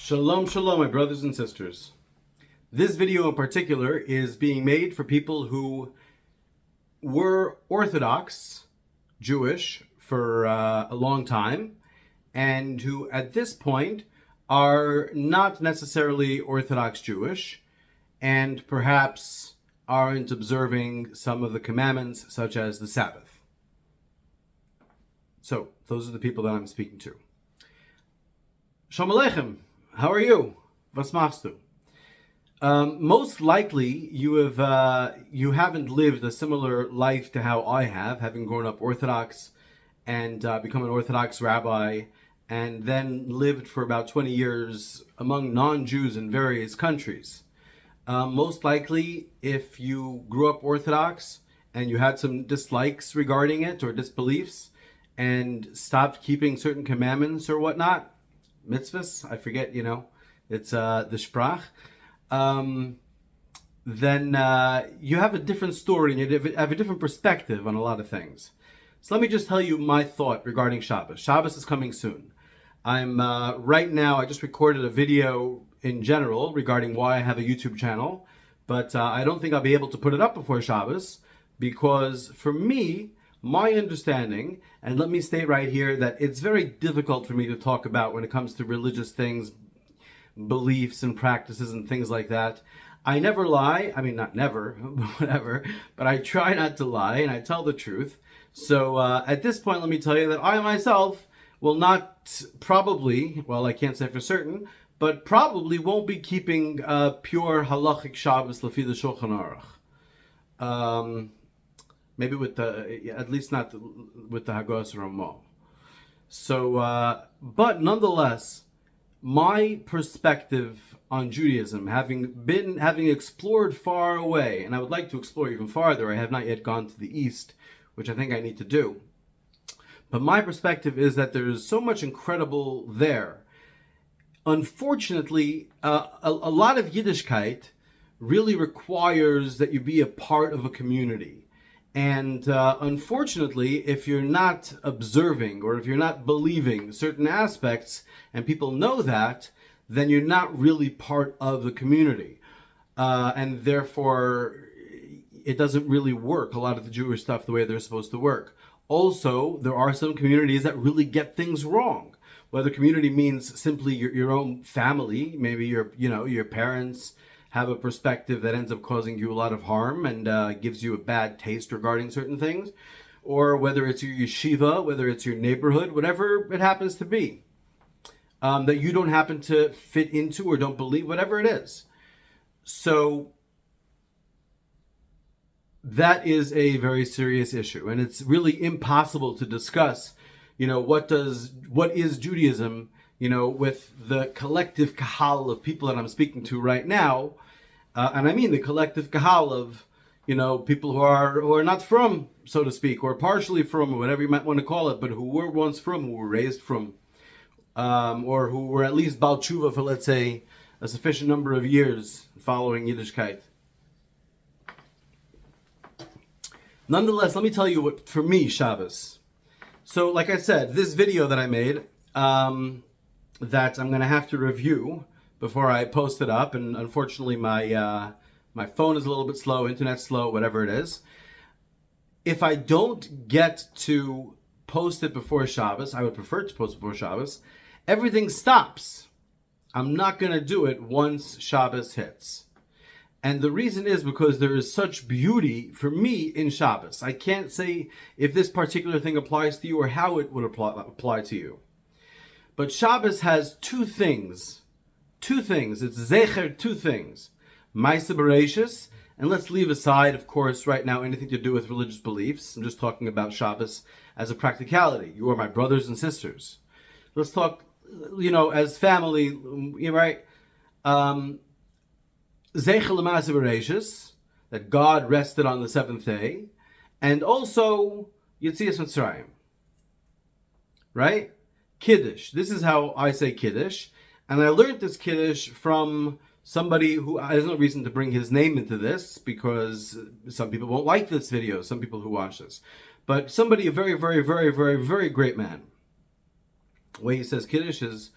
Shalom, shalom, my brothers and sisters. This video in particular is being made for people who were Orthodox Jewish for a long time and who at this point are not necessarily Orthodox Jewish and perhaps aren't observing some of the commandments such as the Sabbath. So those are the people that I'm speaking to. Shalom Aleichem. How are you? Was machst du? Most likely you haven't lived a similar life to how I have, having grown up Orthodox and become an Orthodox rabbi, and then lived for about 20 years among non-Jews in various countries. Most likely, if you grew up Orthodox and you had some dislikes regarding it or disbeliefs and stopped keeping certain commandments or whatnot, mitzvahs, I forget, it's the sprach, then you have a different story and you have a different perspective on a lot of things. So let me just tell you my thought regarding Shabbos. Shabbos is coming soon. I'm right now, I just recorded a video in general regarding why I have a YouTube channel, but I don't think I'll be able to put it up before Shabbos because for me, my understanding, and let me state right here that it's very difficult for me to talk about when it comes to religious things, beliefs and practices and things like that. I never lie. I mean, not never, whatever, but I try not to lie and I tell the truth. So at this point, let me tell you that I myself will not probably, well, I can't say for certain, but probably won't be keeping pure halachic Shabbos lefi the Shulchan Aruch. Maybe with the, at least not with the Hagos Ramah. So, but nonetheless, my perspective on Judaism, having explored far away, and I would like to explore even farther, I have not yet gone to the East, which I think I need to do. But my perspective is that there is so much incredible there. Unfortunately, a lot of Yiddishkeit really requires that you be a part of a community. And unfortunately, if you're not observing or if you're not believing certain aspects and people know that, then you're not really part of the community. And therefore, it doesn't really work, a lot of the Jewish stuff, the way they're supposed to work. Also, there are some communities that really get things wrong. Whether community means simply your own family, maybe your parents have a perspective that ends up causing you a lot of harm and gives you a bad taste regarding certain things, or whether it's your yeshiva, whether it's your neighborhood, whatever it happens to be, that you don't happen to fit into or don't believe, whatever it is. So that is a very serious issue, and it's really impossible to discuss, what is Judaism, with the collective kahal of people that I'm speaking to right now, and I mean the collective kahal of, people who are not frum, so to speak, or partially frum, or whatever you might want to call it, but who were once frum, who were raised frum, or who were at least bal tshuva for, let's say, a sufficient number of years following Yiddishkeit. Nonetheless, let me tell you what, for me, Shabbos. So, like I said, this video that I made, that I'm going to have to review before I post it up, and unfortunately my phone is a little bit slow, internet slow, whatever it is. If I don't get to post it before Shabbos, I would prefer to post it before Shabbos, everything stops. I'm not going to do it once Shabbos hits. And the reason is because there is such beauty for me in Shabbos. I can't say if this particular thing applies to you or how it would apply to you. But Shabbos has two things. It's zecher, two things. Ma'aseh Bereishis, and let's leave aside, of course, right now, anything to do with religious beliefs. I'm just talking about Shabbos as a practicality. You are my brothers and sisters. Let's talk, as family, right? Zecher l'Ma'aseh Bereishis, that God rested on the seventh day, and also Yetzias Mitzrayim, right? Kiddush. This is how I say Kiddush. And I learned this Kiddush from somebody who, there's no reason to bring his name into this because some people won't like this video, some people who watch this. But somebody, a very, very, very, very, very great man. The way he says Kiddush is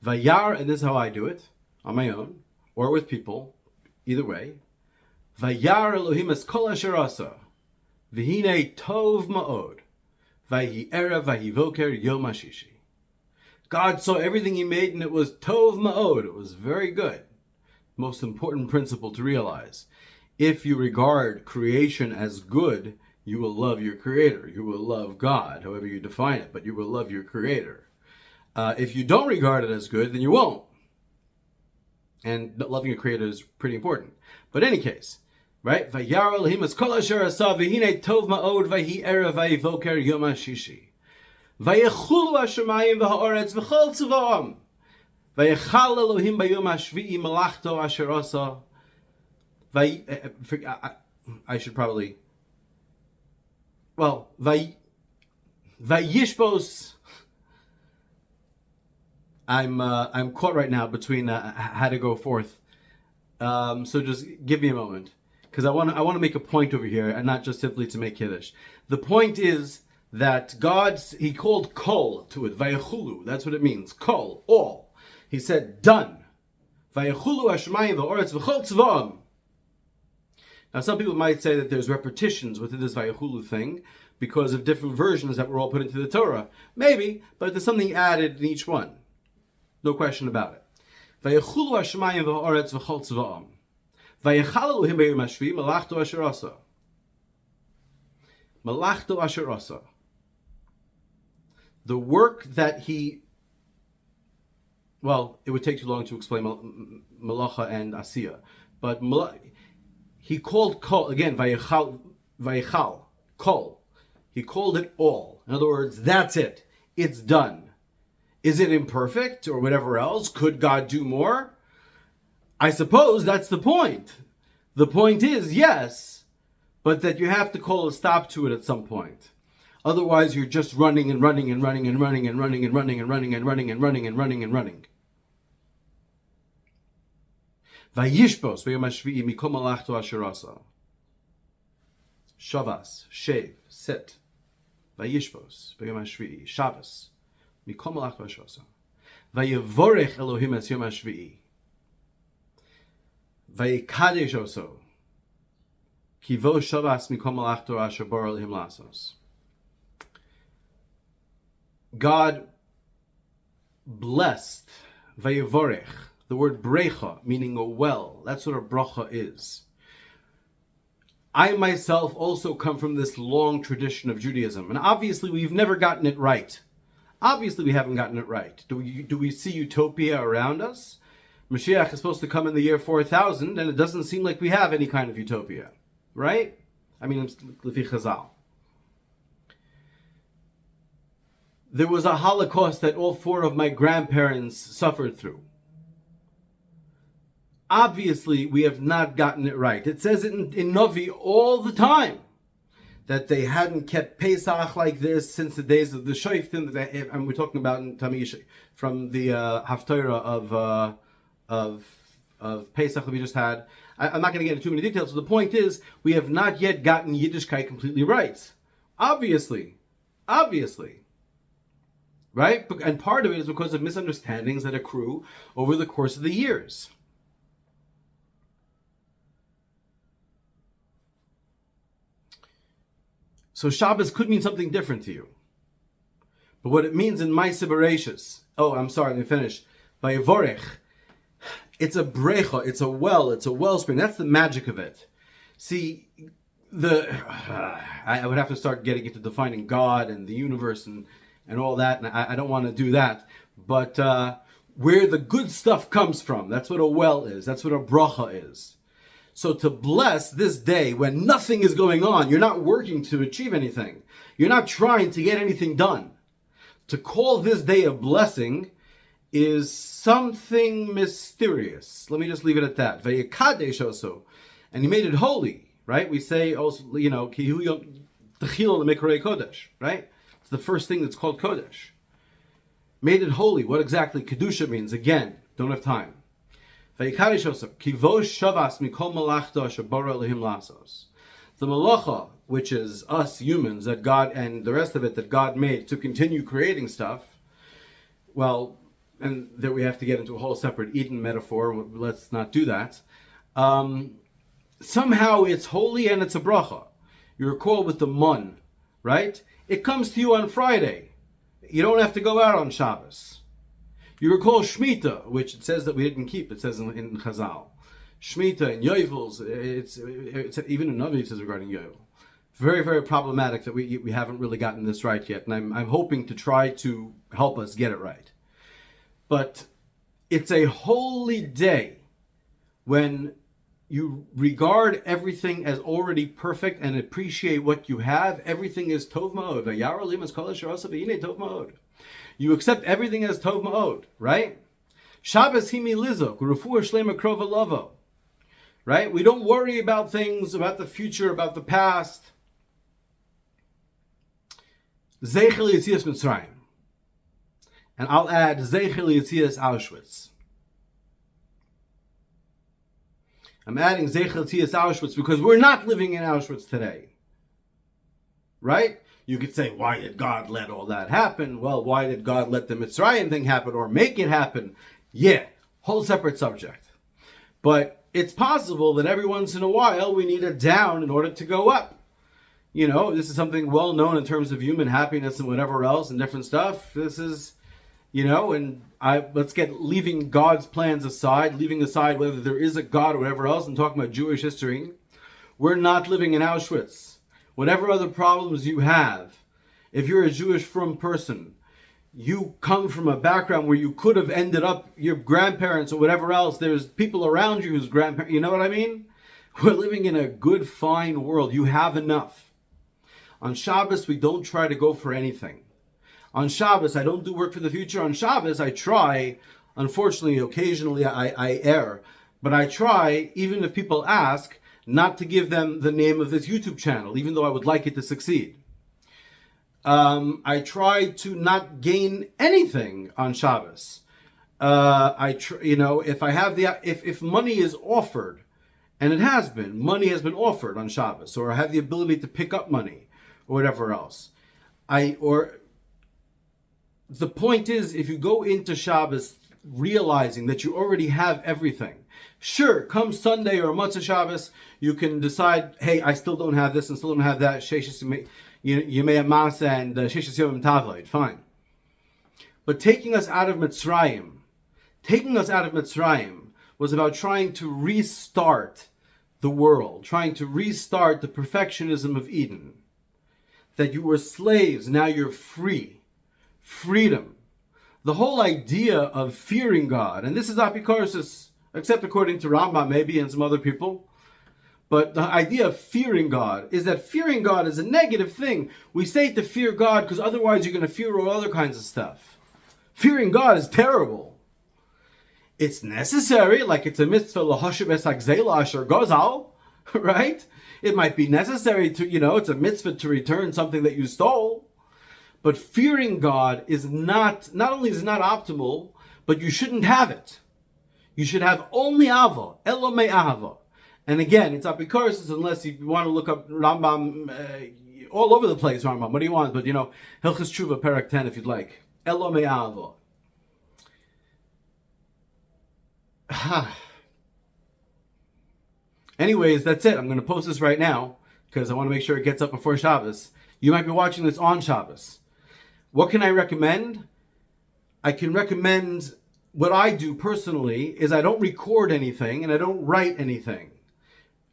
Vayar, and this is how I do it, on my own, or with people, either way. Vayar Elohim es kol asher asa, v'hinei tov ma'od, vayhi erev vayhi voker yom hashishi. God saw everything he made and it was tov ma'od, it was very good. Most important principle to realize. If you regard creation as good, you will love your creator. You will love God, however you define it, but you will love your creator. If you don't regard it as good, then you won't. And loving your creator is pretty important. But in any case, right? Vayar Elohim es kol asher asa v'hinei tov ma'od vayhi erev vayhi voker yom hashishi. Vayechulu hashemayim v'ha'oretz v'chol tzva'am. Vayechal Elohim bayom hashvi'i malachto asher asa. I should probably... Well, Vayishbos... I'm caught right now between how to go forth. So just give me a moment, because I want to make a point over here, and not just simply to make kiddush. The point is that he called kol to it, vayechulu. That's what it means, kol, all. He said done. Vayechulu hashemayim v'oretz v'chol tzva'am. Now, some people might say that there's repetitions within this vayechulu thing because of different versions that were all put into the Torah. Maybe, but there's something added in each one. No question about it. Vayechulu hashemayim v'ha'oretz v'chol tzva'am. Vayechal Elohim b'yom hashvi malachto asher asa. Malachto asher asa. The work that he... Well, it would take too long to explain malacha and asiya. But he called kol, again, vayechal, kol. He called it all. In other words, that's it. It's done. Is it imperfect or whatever else? Could God do more? I suppose that's the point. The point is, yes, but that you have to call a stop to it at some point. Otherwise, you're just running and running and running and running and running and running and running and running and running and running and running. Vayishbos b'yom hashvi'i mikol malachto asher asa. Shavas, shave, sit. Vayishbos b'yom hashvi'i. Shabbos. Mikol malachto asher asa. Vayevorech Elohim es yom hashvi'i. Vayikadesh oso. Kivo shavas mikol malachto asher bar Elohim lasos. God blessed. Vayevorech. The word bracha, meaning a well. That's what a bracha is. I myself also come from this long tradition of Judaism. And obviously we've never gotten it right. Obviously we haven't gotten it right. Do we see utopia around us? Mashiach is supposed to come in the year 4000, and it doesn't seem like we have any kind of utopia. Right? I mean, Lefi Chazal. There was a Holocaust that all four of my grandparents suffered through. Obviously, we have not gotten it right. It says it in Novi all the time that they hadn't kept Pesach like this since the days of the Shoftim. And we're talking about in Tamish from the Haftarah of Pesach that we just had. I'm not going to get into too many details. So the point is, we have not yet gotten Yiddishkeit completely right. Obviously. Right? And part of it is because of misunderstandings that accrue over the course of the years. So Shabbos could mean something different to you. But what it means in Maaseh Bereishis, let me finish. Vayevorech, it's a bracha, it's a wellspring. That's the magic of it. See, I would have to start getting into defining God and the universe and all that, and I don't want to do that. But where the good stuff comes from, that's what a well is, that's what a bracha is. So to bless this day when nothing is going on, you're not working to achieve anything. You're not trying to get anything done. To call this day a blessing is something mysterious. Let me just leave it at that. Vayikadesh also. And he made it holy, right? We say also, Kihu Yom Techilo L'Mikrei Kodesh, right? It's the first thing that's called Kodesh. Made it holy. What exactly Kedusha means? Again, don't have time. The malacha, which is us humans, that God and the rest of it that God made to continue creating stuff, well, and that we have to get into a whole separate Yidden metaphor. Let's not do that. Somehow it's holy and it's a bracha. You recall with the mun, right? It comes to you on Friday. You don't have to go out on Shabbos. You recall Shemitah, which it says that we didn't keep. It says in Chazal. Shemitah and Yoivels, it's even in Navi it says regarding Yovel. Very, very problematic that we haven't really gotten this right yet. And I'm hoping to try to help us get it right. But it's a holy day when you regard everything as already perfect and appreciate what you have. Everything is tov ma'od. You accept everything as tov ma'od, right? Shabbos himi lizok, refuah shlema krova lovo. Right? We don't worry about things, about the future, about the past. Zeichel Yetzias Mitzrayim. And I'll add Zeichel Yetzias Auschwitz. I'm adding Zeichel Yetzias Auschwitz because we're not living in Auschwitz today. Right? You could say, why did God let all that happen? Well, why did God let the Mitzrayim thing happen or make it happen? Yeah, whole separate subject. But it's possible that every once in a while we need a down in order to go up. You know, this is something well known in terms of human happiness and whatever else and different stuff. This is, you know, and let's get leaving God's plans aside, leaving aside whether there is a God or whatever else, and talking about Jewish history. We're not living in Auschwitz. Whatever other problems you have, if you're a Jewish frum person, you come from a background where you could have ended up your grandparents or whatever else. There's people around you whose grandparents, you know what I mean? We're living in a good, fine world. You have enough. On Shabbos, we don't try to go for anything. On Shabbos, I don't do work for the future. On Shabbos, I try. Unfortunately, occasionally I err. But I try, even if people ask, not to give them the name of this YouTube channel, even though I would like it to succeed. I try to not gain anything on Shabbos. If I have if money is offered, and it has been, money has been offered on Shabbos, or I have the ability to pick up money, or whatever else. The point is, if you go into Shabbos realizing that you already have everything, sure, come Sunday or Motzei Shabbos, you can decide, hey, I still don't have this and still don't have that. Yemei Masa and Sheshes Yom Tavlid, fine. But taking us out of Mitzrayim was about trying to restart the world, trying to restart the perfectionism of Eden. That you were slaves, now you're free. Freedom. The whole idea of fearing God, and this is apikorsis, except according to Rambam maybe and some other people, but the idea of fearing God is that fearing God is a negative thing. We say to fear God because otherwise you're going to fear all other kinds of stuff. Fearing God is terrible. It's necessary, like it's a mitzvah lahashiv esagzela asher gozal, right? It might be necessary to, it's a mitzvah to return something that you stole. But fearing God is not only is it not optimal, but you shouldn't have it. You should have only ava, elomei ahava. And again, it's apikorsis unless you want to look up Rambam all over the place, Rambam. What do you want? But Hilchos Tshuva, Parak 10, if you'd like. Elomei ahava. Anyways, that's it. I'm going to post this right now because I want to make sure it gets up before Shabbos. You might be watching this on Shabbos. What can I recommend? I can recommend what I do personally is I don't record anything and I don't write anything.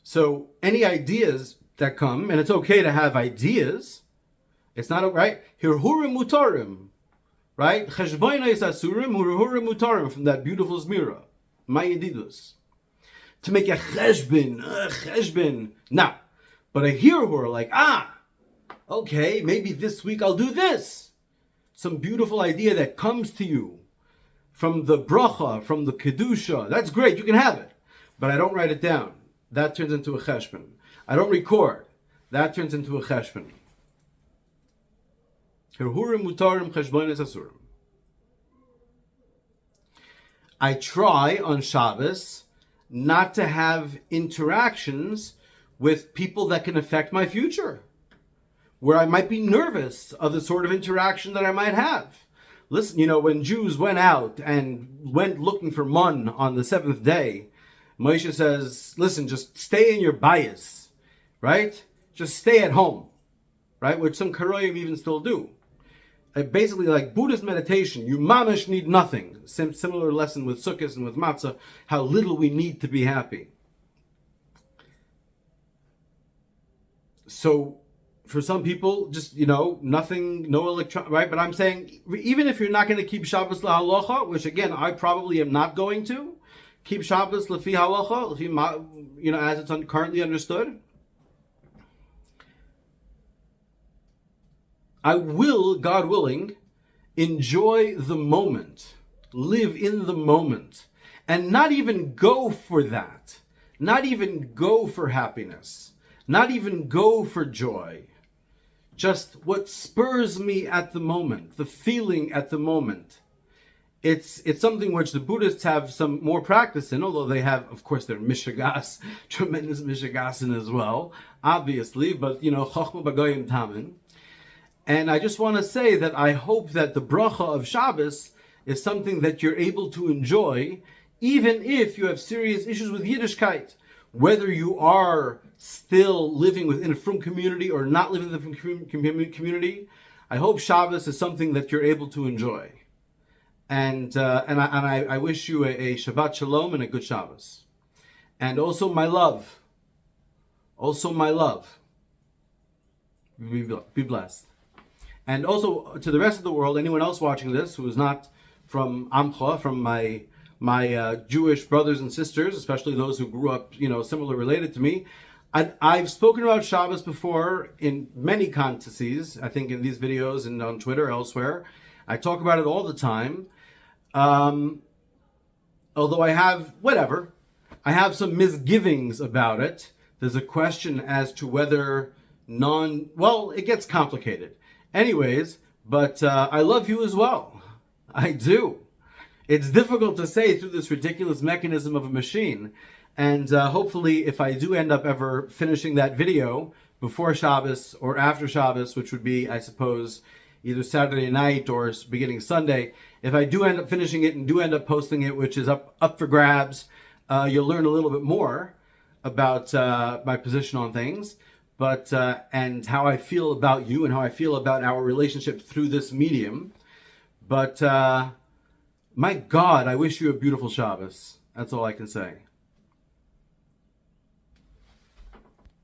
So any ideas that come, and it's okay to have ideas. It's not right. Hirhurim mutarim, right? Cheshbonos asurim, hirhurim mutarim from that beautiful Zmira, Mayedidus. To make a cheshbin. Now, but a hirhur, like, okay, maybe this week I'll do this. Some beautiful idea that comes to you from the bracha, from the kedusha. That's great, you can have it. But I don't write it down. That turns into a cheshbon. I don't record. That turns into a cheshbon. Hirhurim mutarim cheshbonos asurim. I try on Shabbos not to have interactions with people that can affect my future, where I might be nervous of the sort of interaction that I might have. Listen, when Jews went out and went looking for mun on the seventh day, Moshe says, listen, just stay in your bias, right? Just stay at home, right? Which some Karoyim even still do. Basically, like Buddhist meditation, you mamish need nothing. Similar lesson with Sukkot and with Matzah, how little we need to be happy. So, for some people, just, nothing, no electron, right? But I'm saying, even if you're not going to keep Shabbos lahalacha, which again, I probably am not going to, keep Shabbos lefi halacha, as it's currently understood, I will, God willing, enjoy the moment, live in the moment, and not even go for that, not even go for happiness, not even go for joy. Just what spurs me at the moment, the feeling at the moment. It's something which the Buddhists have some more practice in, although they have, of course, their mishagas, tremendous mishagasin as well, obviously, but, chochma b'goyim tamin. And I just want to say that I hope that the bracha of Shabbos is something that you're able to enjoy, even if you have serious issues with Yiddishkeit. Whether you are still living within a frum community or not living in the frum community, I hope Shabbos is something that you're able to enjoy. And I wish you a Shabbat Shalom and a good Shabbos. And also my love. Be blessed. And also to the rest of the world, anyone else watching this who is not from Amcha, from my Jewish brothers and sisters, especially those who grew up, similar related to me. I've spoken about Shabbos before in many contexts, I think in these videos and on Twitter, elsewhere. I talk about it all the time. Although I have some misgivings about it. There's a question as to whether it gets complicated. Anyways, but I love you as well. I do. It's difficult to say through this ridiculous mechanism of a machine. And hopefully, if I do end up ever finishing that video before Shabbos or after Shabbos, which would be, I suppose, either Saturday night or beginning Sunday, if I do end up finishing it and do end up posting it, which is up for grabs, you'll learn a little bit more about my position on things. But and how I feel about you and how I feel about our relationship through this medium. But my God, I wish you a beautiful Shabbos. That's all I can say.